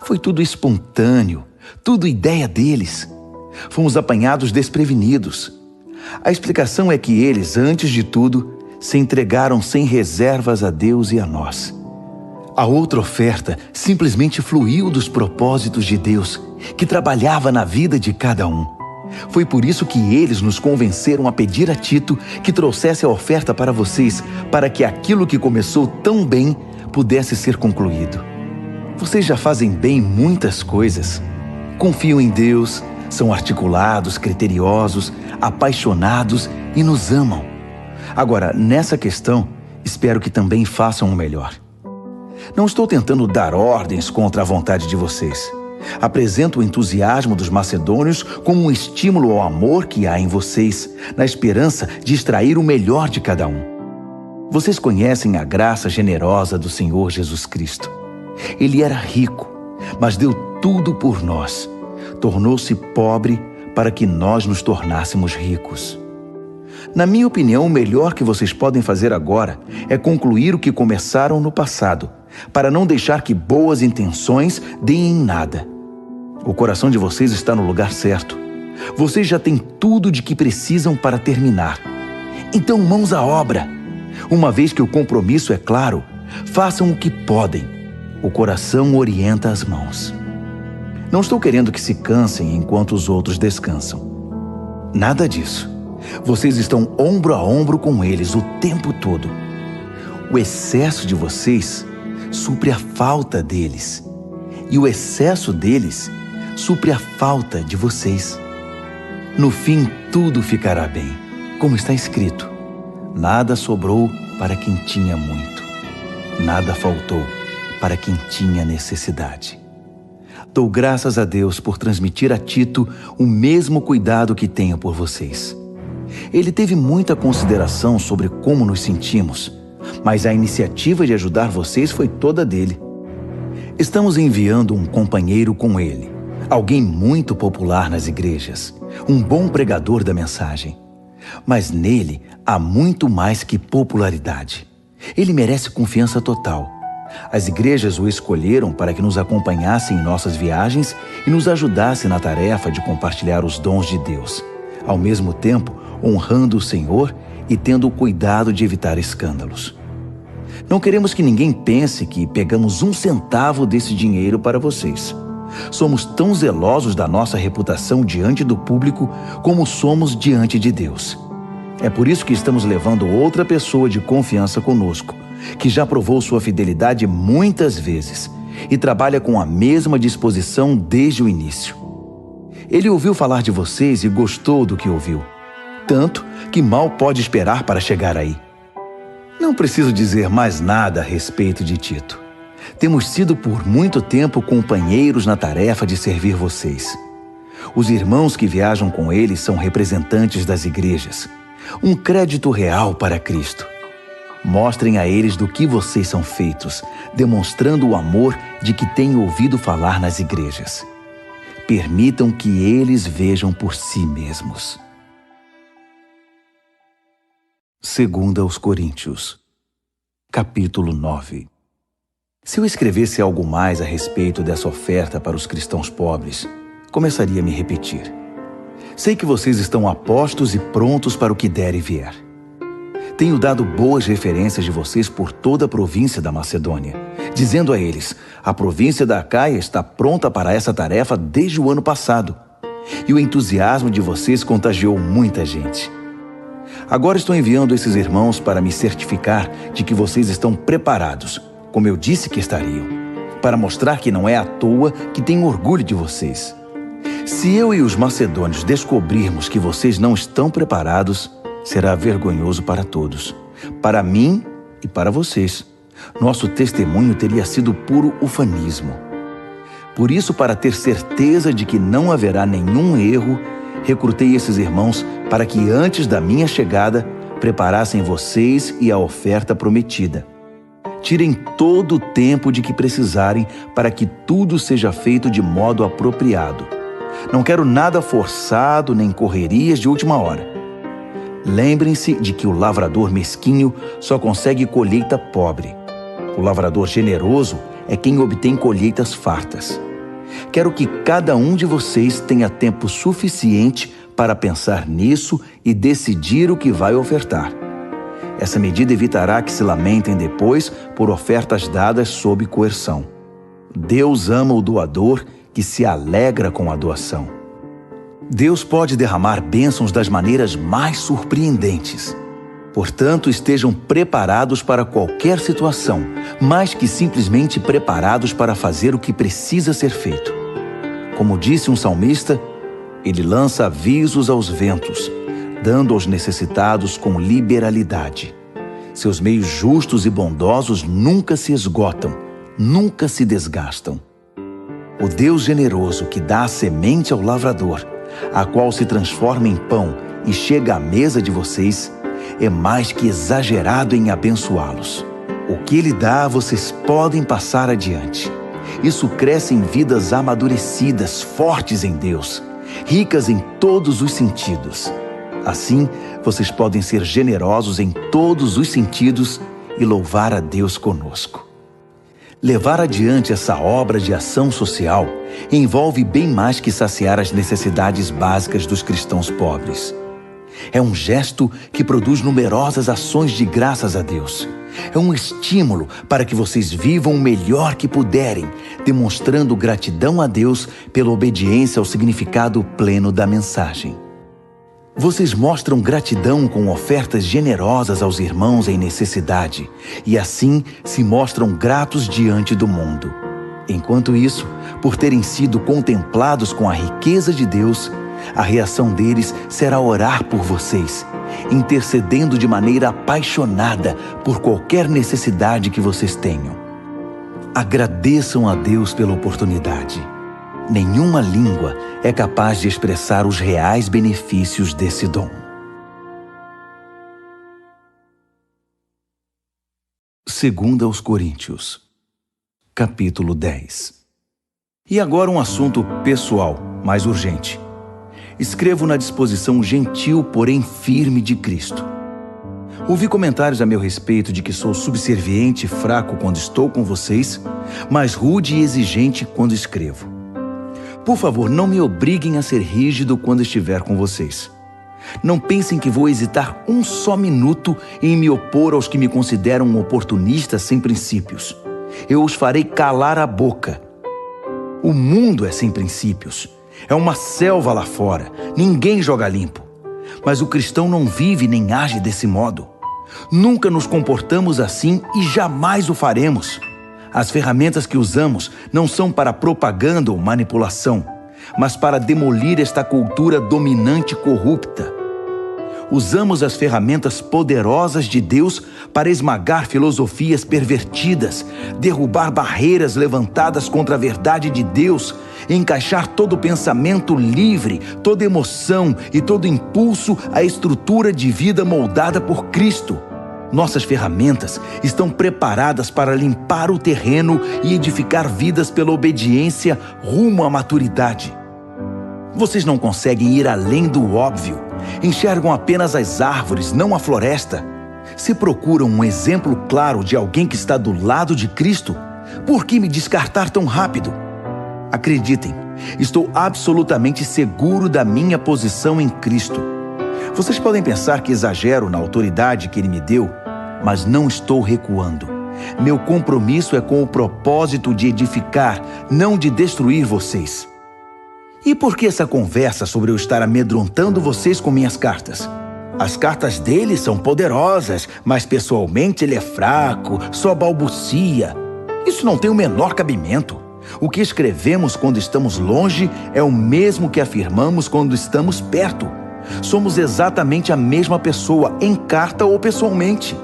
Speaker 1: Foi tudo espontâneo, tudo ideia deles. Fomos apanhados desprevenidos. A explicação é que eles, antes de tudo, se entregaram sem reservas a Deus e a nós. A outra oferta simplesmente fluiu dos propósitos de Deus, que trabalhava na vida de cada um. Foi por isso que eles nos convenceram a pedir a Tito que trouxesse a oferta para vocês, para que aquilo que começou tão bem pudesse ser concluído. Vocês já fazem bem muitas coisas. Confiam em Deus, são articulados, criteriosos, apaixonados e nos amam. Agora, nessa questão, espero que também façam o melhor. Não estou tentando dar ordens contra a vontade de vocês. Apresento o entusiasmo dos macedônios como um estímulo ao amor que há em vocês, na esperança de extrair o melhor de cada um. Vocês conhecem a graça generosa do Senhor Jesus Cristo. Ele era rico, mas deu tudo por nós. Tornou-se pobre para que nós nos tornássemos ricos. Na minha opinião, o melhor que vocês podem fazer agora é concluir o que começaram no passado, para não deixar que boas intenções deem em nada. O coração de vocês está no lugar certo. Vocês já têm tudo de que precisam para terminar. Então, mãos à obra. Uma vez que o compromisso é claro, façam o que podem. O coração orienta as mãos. Não estou querendo que se cansem enquanto os outros descansam. Nada disso. Vocês estão ombro a ombro com eles o tempo todo. O excesso de vocês supre a falta deles. E o excesso deles supre a falta de vocês. No fim, tudo ficará bem, como está escrito. Nada sobrou para quem tinha muito. Nada faltou para quem tinha necessidade. Dou graças a Deus por transmitir a Tito o mesmo cuidado que tenho por vocês. Ele teve muita consideração sobre como nos sentimos, mas a iniciativa de ajudar vocês foi toda dele. Estamos enviando um companheiro com ele, alguém muito popular nas igrejas, um bom pregador da mensagem. Mas nele há muito mais que popularidade. Ele merece confiança total. As igrejas o escolheram para que nos acompanhasse em nossas viagens e nos ajudasse na tarefa de compartilhar os dons de Deus, ao mesmo tempo honrando o Senhor e tendo o cuidado de evitar escândalos. Não queremos que ninguém pense que pegamos um centavo desse dinheiro para vocês. Somos tão zelosos da nossa reputação diante do público como somos diante de Deus. É por isso que estamos levando outra pessoa de confiança conosco, que já provou sua fidelidade muitas vezes e trabalha com a mesma disposição desde o início. Ele ouviu falar de vocês e gostou do que ouviu, tanto que mal pode esperar para chegar aí. Não preciso dizer mais nada a respeito de Tito. Temos sido por muito tempo companheiros na tarefa de servir vocês. Os irmãos que viajam com ele são representantes das igrejas. Um crédito real para Cristo. Mostrem a eles do que vocês são feitos, demonstrando o amor de que têm ouvido falar nas igrejas. Permitam que eles vejam por si mesmos. Segunda aos Coríntios, capítulo 9. Se eu escrevesse algo mais a respeito dessa oferta para os cristãos pobres, começaria a me repetir. Sei que vocês estão apostos e prontos para o que der e vier. Tenho dado boas referências de vocês por toda a província da Macedônia, dizendo a eles: a província da Acaia está pronta para essa tarefa desde o ano passado, e o entusiasmo de vocês contagiou muita gente. Agora estou enviando esses irmãos para me certificar de que vocês estão preparados, como eu disse que estariam, para mostrar que não é à toa que tenho orgulho de vocês. Se eu e os macedônios descobrirmos que vocês não estão preparados, será vergonhoso para todos, para mim e para vocês. Nosso testemunho teria sido puro ufanismo. Por isso, para ter certeza de que não haverá nenhum erro, recrutei esses irmãos para que antes da minha chegada preparassem vocês e a oferta prometida. Tirem todo o tempo de que precisarem para que tudo seja feito de modo apropriado. Não quero nada forçado nem correrias de última hora. Lembrem-se de que o lavrador mesquinho só consegue colheita pobre. O lavrador generoso é quem obtém colheitas fartas. Quero que cada um de vocês tenha tempo suficiente para pensar nisso e decidir o que vai ofertar. Essa medida evitará que se lamentem depois por ofertas dadas sob coerção. Deus ama o doador que se alegra com a doação. Deus pode derramar bênçãos das maneiras mais surpreendentes. Portanto, estejam preparados para qualquer situação, mais que simplesmente preparados para fazer o que precisa ser feito. Como disse um salmista, ele lança avisos aos ventos, dando aos necessitados com liberalidade. Seus meios justos e bondosos nunca se esgotam, nunca se desgastam. O Deus generoso que dá a semente ao lavrador, a qual se transforma em pão e chega à mesa de vocês, é mais que exagerado em abençoá-los. O que Ele dá, vocês podem passar adiante. Isso cresce em vidas amadurecidas, fortes em Deus, ricas em todos os sentidos. Assim, vocês podem ser generosos em todos os sentidos e louvar a Deus conosco. Levar adiante essa obra de ação social envolve bem mais que saciar as necessidades básicas dos cristãos pobres. É um gesto que produz numerosas ações de graças a Deus. É um estímulo para que vocês vivam o melhor que puderem, demonstrando gratidão a Deus pela obediência ao significado pleno da mensagem. Vocês mostram gratidão com ofertas generosas aos irmãos em necessidade e assim se mostram gratos diante do mundo. Enquanto isso, por terem sido contemplados com a riqueza de Deus, a reação deles será orar por vocês, intercedendo de maneira apaixonada por qualquer necessidade que vocês tenham. Agradeçam a Deus pela oportunidade. Nenhuma língua é capaz de expressar os reais benefícios desse dom. 2 aos Coríntios, capítulo 10. E agora um assunto pessoal, mais urgente. Escrevo na disposição gentil, porém firme de Cristo. Ouvi comentários a meu respeito de que sou subserviente e fraco quando estou com vocês, mas rude e exigente quando escrevo. Por favor, não me obriguem a ser rígido quando estiver com vocês. Não pensem que vou hesitar um só minuto em me opor aos que me consideram oportunistas sem princípios. Eu os farei calar a boca. O mundo é sem princípios. É uma selva lá fora. Ninguém joga limpo. Mas o cristão não vive nem age desse modo. Nunca nos comportamos assim e jamais o faremos. As ferramentas que usamos não são para propaganda ou manipulação, mas para demolir esta cultura dominante e corrupta. Usamos as ferramentas poderosas de Deus para esmagar filosofias pervertidas, derrubar barreiras levantadas contra a verdade de Deus, encaixar todo pensamento livre, toda emoção e todo impulso à estrutura de vida moldada por Cristo. Nossas ferramentas estão preparadas para limpar o terreno e edificar vidas pela obediência rumo à maturidade. Vocês não conseguem ir além do óbvio. Enxergam apenas as árvores, não a floresta. Se procuram um exemplo claro de alguém que está do lado de Cristo, por que me descartar tão rápido? Acreditem, estou absolutamente seguro da minha posição em Cristo. Vocês podem pensar que exagero na autoridade que Ele me deu, mas não estou recuando. Meu compromisso é com o propósito de edificar, não de destruir vocês. E por que essa conversa sobre eu estar amedrontando vocês com minhas cartas? As cartas dele são poderosas, mas pessoalmente ele é fraco, só balbucia. Isso não tem o menor cabimento. O que escrevemos quando estamos longe é o mesmo que afirmamos quando estamos perto. Somos exatamente a mesma pessoa, em carta ou pessoalmente.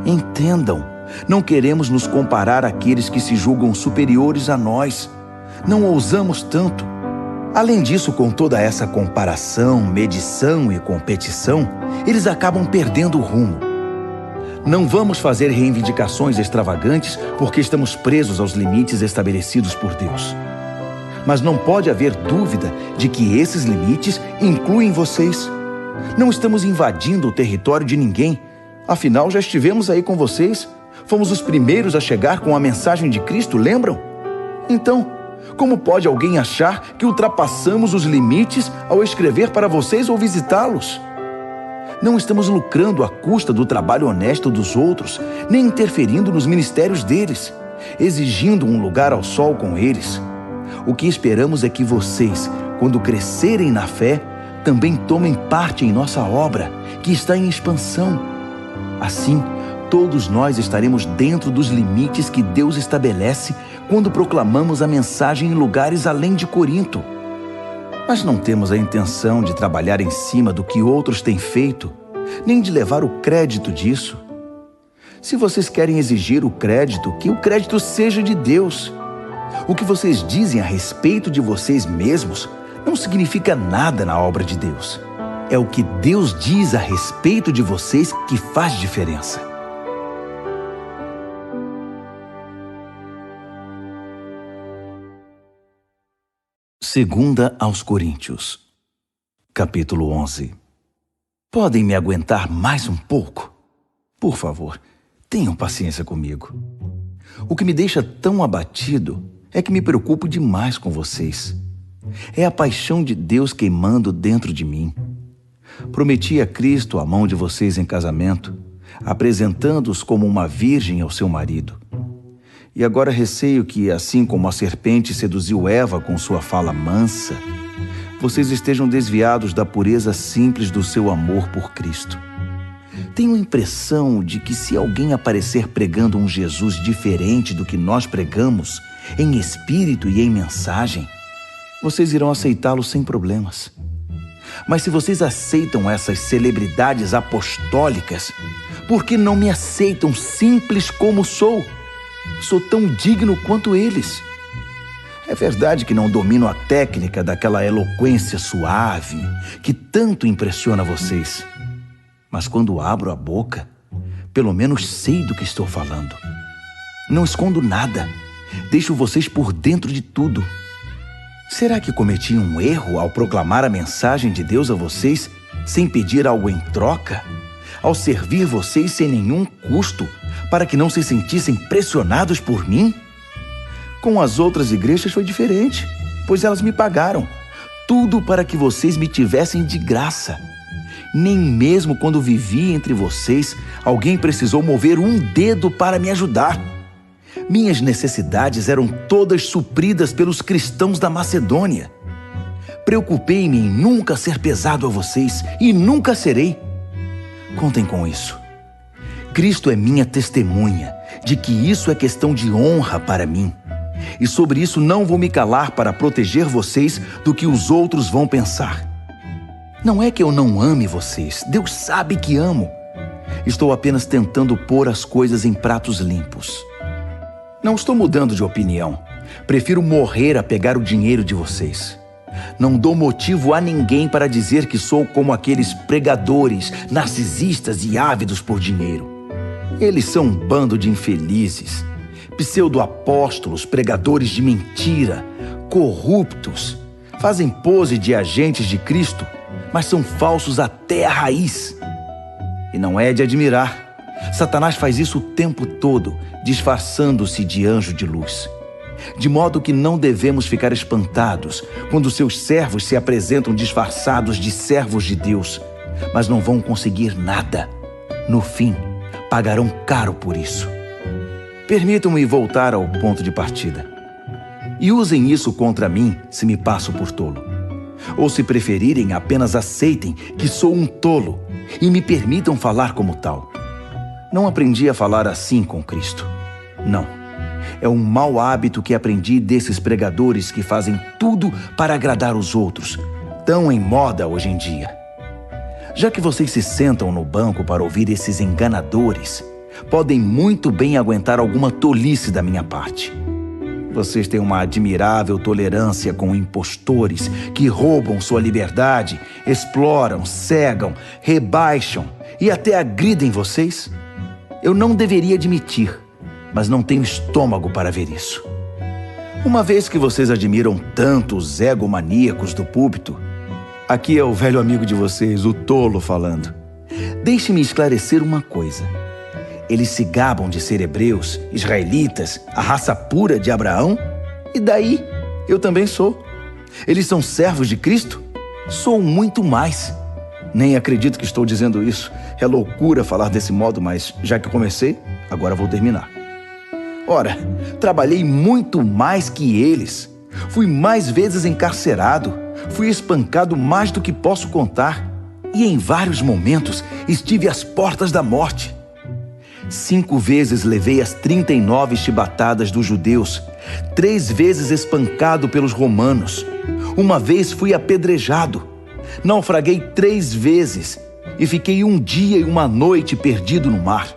Speaker 1: Entendam, não queremos nos comparar àqueles que se julgam superiores a nós. Não ousamos tanto. Além disso, com toda essa comparação, medição e competição, eles acabam perdendo o rumo. Não vamos fazer reivindicações extravagantes porque estamos presos aos limites estabelecidos por Deus. Mas não pode haver dúvida de que esses limites incluem vocês. Não estamos invadindo o território de ninguém. Afinal, já estivemos aí com vocês. Fomos os primeiros a chegar com a mensagem de Cristo, lembram? Então, como pode alguém achar que ultrapassamos os limites ao escrever para vocês ou visitá-los? Não estamos lucrando à custa do trabalho honesto dos outros, nem interferindo nos ministérios deles, exigindo um lugar ao sol com eles. O que esperamos é que vocês, quando crescerem na fé, também tomem parte em nossa obra, que está em expansão. Assim, todos nós estaremos dentro dos limites que Deus estabelece quando proclamamos a mensagem em lugares além de Corinto. Mas não temos a intenção de trabalhar em cima do que outros têm feito, nem de levar o crédito disso. Se vocês querem exigir o crédito, que o crédito seja de Deus. O que vocês dizem a respeito de vocês mesmos não significa nada na obra de Deus. É o que Deus diz a respeito de vocês que faz diferença. Segunda aos Coríntios, capítulo 11. Podem me aguentar mais um pouco? Por favor, tenham paciência comigo. O que me deixa tão abatido é que me preocupo demais com vocês. É a paixão de Deus queimando dentro de mim. Prometi a Cristo a mão de vocês em casamento, apresentando-os como uma virgem ao seu marido. E agora receio que, assim como a serpente seduziu Eva com sua fala mansa, vocês estejam desviados da pureza simples do seu amor por Cristo. Tenho a impressão de que se alguém aparecer pregando um Jesus diferente do que nós pregamos, em espírito e em mensagem, vocês irão aceitá-lo sem problemas. Mas se vocês aceitam essas celebridades apostólicas, por que não me aceitam simples como sou? Sou tão digno quanto eles. É verdade que não domino a técnica daquela eloquência suave que tanto impressiona vocês. Mas quando abro a boca, pelo menos sei do que estou falando. Não escondo nada. Deixo vocês por dentro de tudo. Será que cometi um erro ao proclamar a mensagem de Deus a vocês sem pedir algo em troca? Ao servir vocês sem nenhum custo, para que não se sentissem pressionados por mim? Com as outras igrejas foi diferente, pois elas me pagaram. Tudo para que vocês me tivessem de graça. Nem mesmo quando vivi entre vocês, alguém precisou mover um dedo para me ajudar. Minhas necessidades eram todas supridas pelos cristãos da Macedônia. Preocupei-me em nunca ser pesado a vocês e nunca serei. Contem com isso. Cristo é minha testemunha de que isso é questão de honra para mim. E sobre isso não vou me calar para proteger vocês do que os outros vão pensar. Não é que eu não ame vocês, Deus sabe que amo. Estou apenas tentando pôr as coisas em pratos limpos. Não estou mudando de opinião. Prefiro morrer a pegar o dinheiro de vocês. Não dou motivo a ninguém para dizer que sou como aqueles pregadores, narcisistas e ávidos por dinheiro. Eles são um bando de infelizes, pseudo-apóstolos, pregadores de mentira, corruptos. Fazem pose de agentes de Cristo, mas são falsos até a raiz. E não é de admirar. Satanás faz isso o tempo todo, disfarçando-se de anjo de luz. De modo que não devemos ficar espantados quando seus servos se apresentam disfarçados de servos de Deus, mas não vão conseguir nada. No fim, pagarão caro por isso. Permitam-me voltar ao ponto de partida. E usem isso contra mim se me passo por tolo. Ou, se preferirem, apenas aceitem que sou um tolo e me permitam falar como tal. Não aprendi a falar assim com Cristo. Não. É um mau hábito que aprendi desses pregadores que fazem tudo para agradar os outros, tão em moda hoje em dia. Já que vocês se sentam no banco para ouvir esses enganadores, podem muito bem aguentar alguma tolice da minha parte. Vocês têm uma admirável tolerância com impostores que roubam sua liberdade, exploram, cegam, rebaixam e até agridem vocês. Eu não deveria admitir, mas não tenho estômago para ver isso. Uma vez que vocês admiram tanto os egomaníacos do púlpito, aqui é o velho amigo de vocês, o tolo, falando. Deixe-me esclarecer uma coisa. Eles se gabam de ser hebreus, israelitas, a raça pura de Abraão? E daí? Eu também sou. Eles são servos de Cristo? Sou muito mais. Nem acredito que estou dizendo isso. É loucura falar desse modo, mas já que comecei, agora vou terminar. Ora, trabalhei muito mais que eles. Fui mais vezes encarcerado. Fui espancado mais do que posso contar. E em vários momentos estive às portas da morte. 5 vezes levei as 39 chibatadas dos judeus, 3 vezes espancado pelos romanos, 1 vez fui apedrejado, naufraguei 3 vezes e fiquei 1 dia e 1 noite perdido no mar.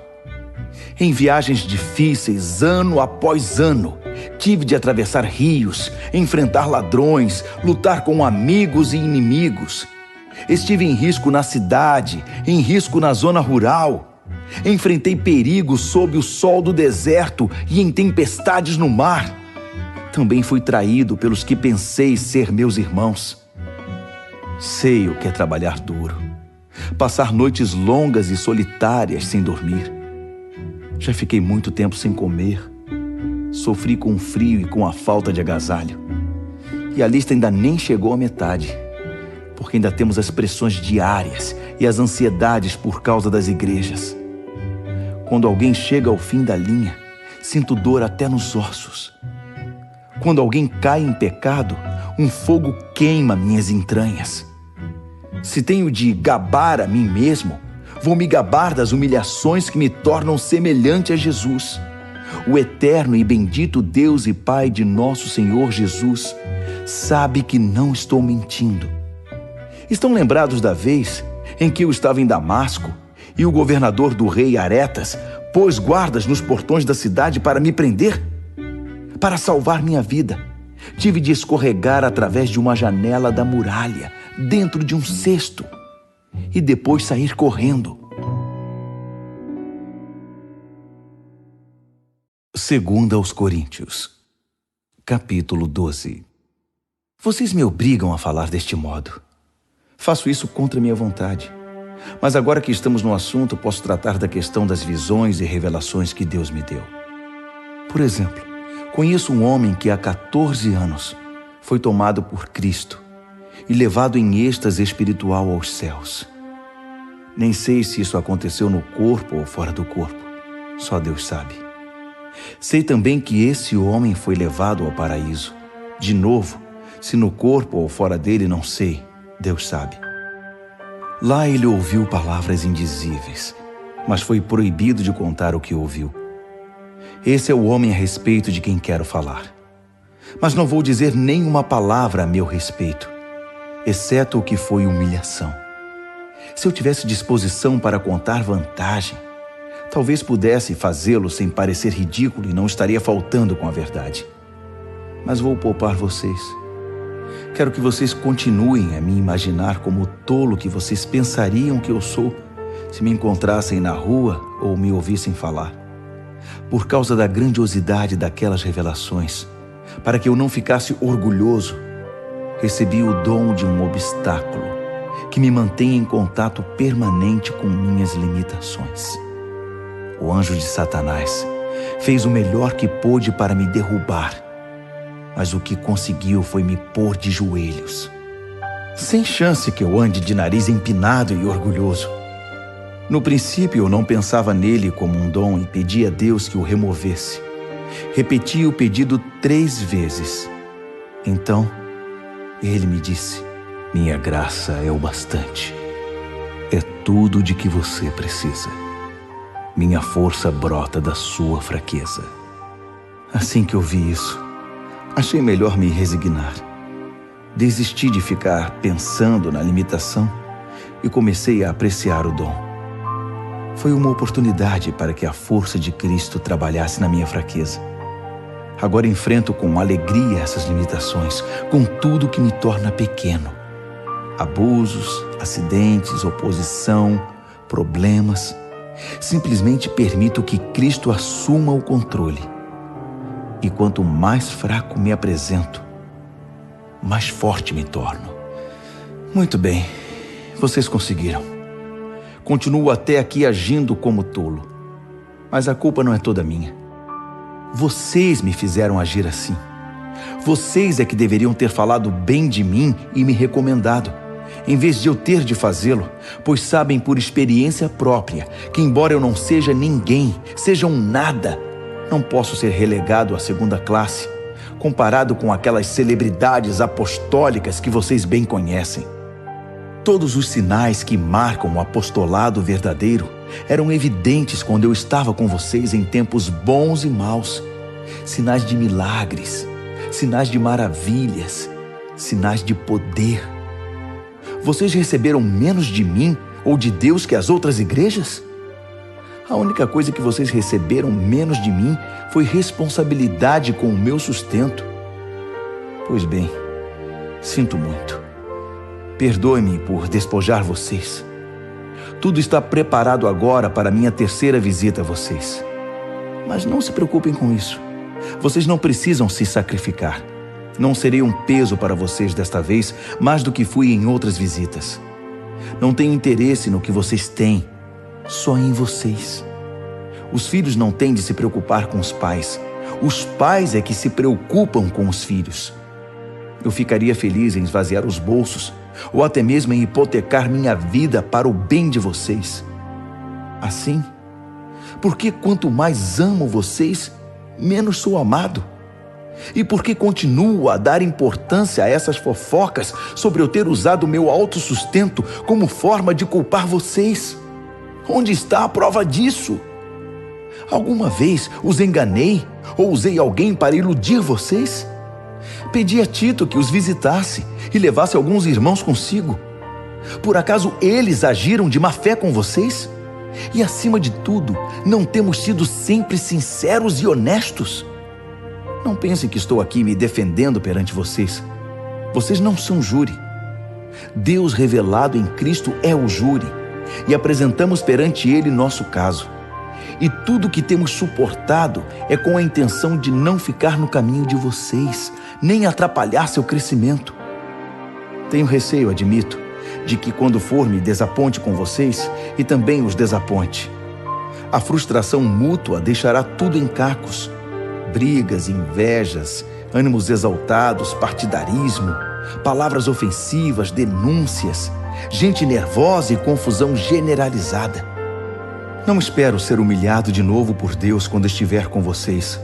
Speaker 1: Em viagens difíceis, ano após ano, tive de atravessar rios, enfrentar ladrões, lutar com amigos e inimigos. Estive em risco na cidade, em risco na zona rural. Enfrentei perigos sob o sol do deserto e em tempestades no mar. Também fui traído pelos que pensei ser meus irmãos. Sei o que é trabalhar duro, passar noites longas e solitárias sem dormir. Já fiquei muito tempo sem comer. Sofri com o frio e com a falta de agasalho. E a lista ainda nem chegou à metade, porque ainda temos as pressões diárias e as ansiedades por causa das igrejas. Quando alguém chega ao fim da linha, sinto dor até nos ossos. Quando alguém cai em pecado, um fogo queima minhas entranhas. Se tenho de gabar a mim mesmo, vou me gabar das humilhações que me tornam semelhante a Jesus. O eterno e bendito Deus e Pai de nosso Senhor Jesus sabe que não estou mentindo. Estão lembrados da vez em que eu estava em Damasco e o governador do rei Aretas pôs guardas nos portões da cidade para me prender? Para salvar minha vida, tive de escorregar através de uma janela da muralha, dentro de um cesto, e depois sair correndo. 2 aos Coríntios, capítulo 12. Vocês me obrigam a falar deste modo. Faço isso contra minha vontade. Mas agora que estamos no assunto, posso tratar da questão das visões e revelações que Deus me deu. Por exemplo, conheço um homem que há 14 anos foi tomado por Cristo e levado em êxtase espiritual aos céus. Nem sei se isso aconteceu no corpo ou fora do corpo. Só Deus sabe. Sei também que esse homem foi levado ao paraíso. De novo, se no corpo ou fora dele, não sei. Deus sabe. Lá ele ouviu palavras indizíveis, mas foi proibido de contar o que ouviu. Esse é o homem a respeito de quem quero falar. Mas não vou dizer nenhuma palavra a meu respeito, exceto o que foi humilhação. Se eu tivesse disposição para contar vantagem, talvez pudesse fazê-lo sem parecer ridículo e não estaria faltando com a verdade. Mas vou poupar vocês. Quero que vocês continuem a me imaginar como o tolo que vocês pensariam que eu sou se me encontrassem na rua ou me ouvissem falar. Por causa da grandiosidade daquelas revelações, para que eu não ficasse orgulhoso, recebi o dom de um obstáculo que me mantém em contato permanente com minhas limitações. O anjo de Satanás fez o melhor que pôde para me derrubar, mas o que conseguiu foi me pôr de joelhos. Sem chance que eu ande de nariz empinado e orgulhoso. No princípio, eu não pensava nele como um dom e pedia a Deus que o removesse. Repeti o pedido 3 vezes. Então, ele me disse: minha graça é o bastante. É tudo de que você precisa. Minha força brota da sua fraqueza. Assim que ouvi isso, achei melhor me resignar. Desisti de ficar pensando na limitação e comecei a apreciar o dom. Foi uma oportunidade para que a força de Cristo trabalhasse na minha fraqueza. Agora enfrento com alegria essas limitações, com tudo que me torna pequeno. Abusos, acidentes, oposição, problemas. Simplesmente permito que Cristo assuma o controle. E quanto mais fraco me apresento, mais forte me torno. Muito bem, vocês conseguiram. Continuo até aqui agindo como tolo. Mas a culpa não é toda minha. Vocês me fizeram agir assim. Vocês é que deveriam ter falado bem de mim e me recomendado, em vez de eu ter de fazê-lo, pois sabem por experiência própria que, embora eu não seja ninguém, seja um nada, não posso ser relegado à 2ª classe, comparado com aquelas celebridades apostólicas que vocês bem conhecem. Todos os sinais que marcam o apostolado verdadeiro eram evidentes quando eu estava com vocês em tempos bons e maus. Sinais de milagres, sinais de maravilhas, sinais de poder. Vocês receberam menos de mim ou de Deus que as outras igrejas? A única coisa que vocês receberam menos de mim foi responsabilidade com o meu sustento. Pois bem, sinto muito. Perdoe-me por despojar vocês. Tudo está preparado agora para minha 3ª visita a vocês. Mas não se preocupem com isso. Vocês não precisam se sacrificar. Não serei um peso para vocês desta vez, mais do que fui em outras visitas. Não tenho interesse no que vocês têm, só em vocês. Os filhos não têm de se preocupar com os pais. Os pais é que se preocupam com os filhos. Eu ficaria feliz em esvaziar os bolsos, ou até mesmo em hipotecar minha vida para o bem de vocês. Assim, porque quanto mais amo vocês, menos sou amado. E porque continuo a dar importância a essas fofocas sobre eu ter usado meu autossustento como forma de culpar vocês? Onde está a prova disso? Alguma vez os enganei ou usei alguém para iludir vocês? Pedi a Tito que os visitasse e levasse alguns irmãos consigo. Por acaso eles agiram de má fé com vocês? E acima de tudo, não temos sido sempre sinceros e honestos? Não pensem que estou aqui me defendendo perante vocês. Vocês não são júri. Deus revelado em Cristo é o júri, e apresentamos perante Ele nosso caso. E tudo que temos suportado é com a intenção de não ficar no caminho de vocês, nem atrapalhar seu crescimento. Tenho receio, admito, de que quando for me desaponte com vocês e também os desaponte. A frustração mútua deixará tudo em cacos. Brigas, invejas, ânimos exaltados, partidarismo, palavras ofensivas, denúncias, gente nervosa e confusão generalizada. Não espero ser humilhado de novo por Deus quando estiver com vocês,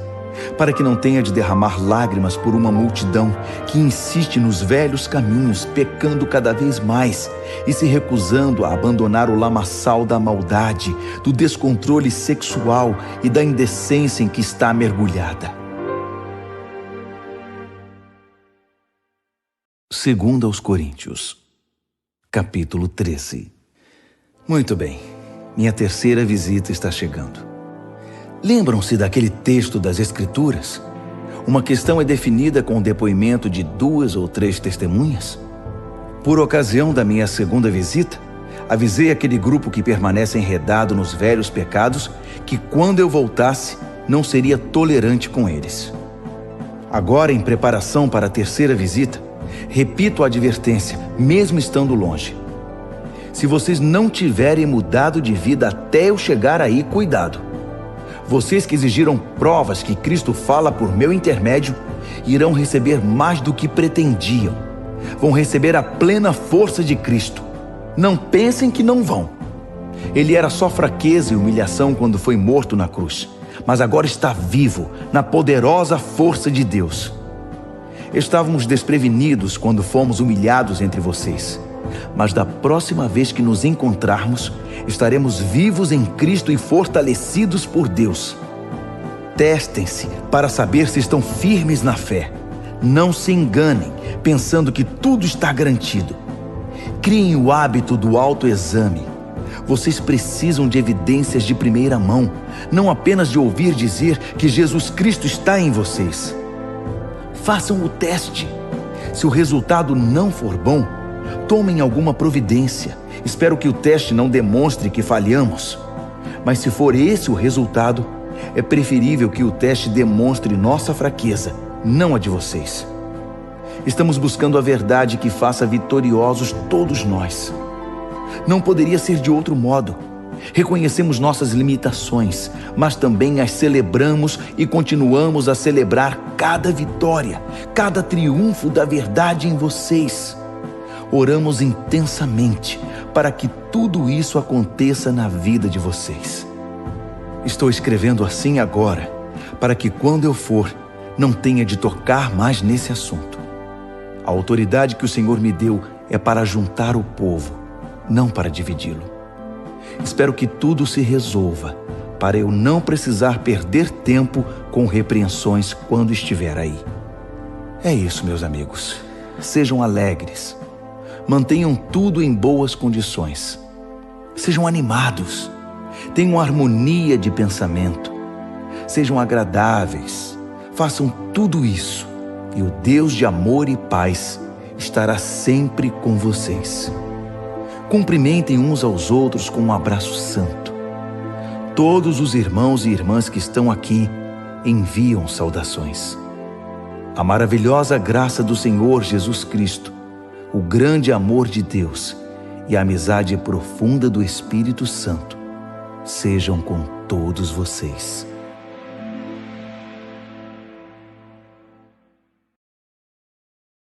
Speaker 1: para que não tenha de derramar lágrimas por uma multidão que insiste nos velhos caminhos, pecando cada vez mais e se recusando a abandonar o lamaçal da maldade, do descontrole sexual e da indecência em que está mergulhada. 2 aos Coríntios, capítulo 13. Muito bem, minha 3ª visita está chegando. Lembram-se daquele texto das Escrituras? Uma questão é definida com o depoimento de 2 ou 3 testemunhas? Por ocasião da minha 2ª visita, avisei aquele grupo que permanece enredado nos velhos pecados que quando eu voltasse, não seria tolerante com eles. Agora, em preparação para a 3ª visita, repito a advertência, mesmo estando longe. Se vocês não tiverem mudado de vida até eu chegar aí, cuidado. Vocês que exigiram provas que Cristo fala por meu intermédio, irão receber mais do que pretendiam. Vão receber a plena força de Cristo. Não pensem que não vão. Ele era só fraqueza e humilhação quando foi morto na cruz, mas agora está vivo na poderosa força de Deus. Estávamos desprevenidos quando fomos humilhados entre vocês, mas da próxima vez que nos encontrarmos, estaremos vivos em Cristo e fortalecidos por Deus. Testem-se para saber se estão firmes na fé. Não se enganem, pensando que tudo está garantido. Criem o hábito do autoexame. Vocês precisam de evidências de primeira mão, não apenas de ouvir dizer que Jesus Cristo está em vocês. Façam o teste. Se o resultado não for bom, tomem alguma providência. Espero que o teste não demonstre que falhamos. Mas se for esse o resultado, é preferível que o teste demonstre nossa fraqueza, não a de vocês. Estamos buscando a verdade que faça vitoriosos todos nós. Não poderia ser de outro modo. Reconhecemos nossas limitações, mas também as celebramos e continuamos a celebrar cada vitória, cada triunfo da verdade em vocês. Oramos intensamente para que tudo isso aconteça na vida de vocês. Estou escrevendo assim agora, para que quando eu for, não tenha de tocar mais nesse assunto. A autoridade que o Senhor me deu é para juntar o povo, não para dividi-lo. Espero que tudo se resolva, para eu não precisar perder tempo com repreensões quando estiver aí. É isso, meus amigos. Sejam alegres. Mantenham tudo em boas condições. Sejam animados. Tenham harmonia de pensamento. Sejam agradáveis. Façam tudo isso, e o Deus de amor e paz estará sempre com vocês. Cumprimentem uns aos outros com um abraço santo. Todos os irmãos e irmãs que estão aqui enviam saudações. A maravilhosa graça do Senhor Jesus Cristo, o grande amor de Deus e a amizade profunda do Espírito Santo sejam com todos vocês.